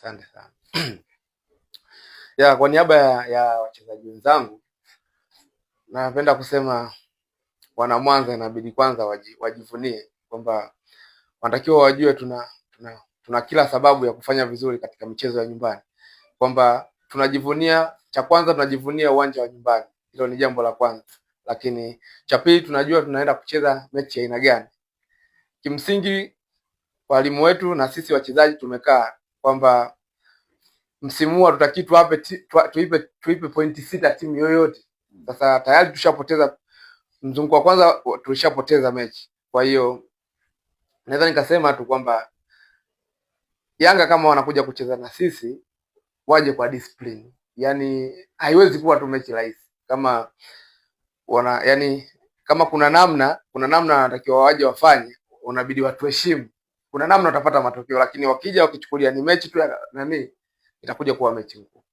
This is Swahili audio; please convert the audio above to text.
Asante sana. Kwa niaba ya wachezaji wenzangu napenda kusema wana Mwanza inabidi kwanza wajivunie kwamba wanatakiwa wajue tuna kila sababu ya kufanya vizuri katika michezo ya nyumbani, kwamba cha kwanza tunajivunia uwanja wa nyumbani. Hilo ni jambo la kwanza, lakini cha pili tunajua tunaenda kucheza mechi ya aina gani. Kimsingi walimu wetu na sisi wachezaji tumekaa kwamba msimu huu hatutaki tuipe pointi 6 timu yoyote. Sasa tayari tushapoteza mzunguko wa kwanza, tulishapoteza mechi. Kwa hiyo naweza nikasema tu kwamba Yanga kama wanakuja kucheza na sisi waje kwa discipline. Yaani haiwezi kuwa tu mechi rahisi. Kama kama kuna namna wanatakiwa waje wafanye, unabidi watuheshimu. Kuna namna utapata matokeo, lakini wakija wakichukulia ni mechi tu itakuja kuwa mechi ngumu.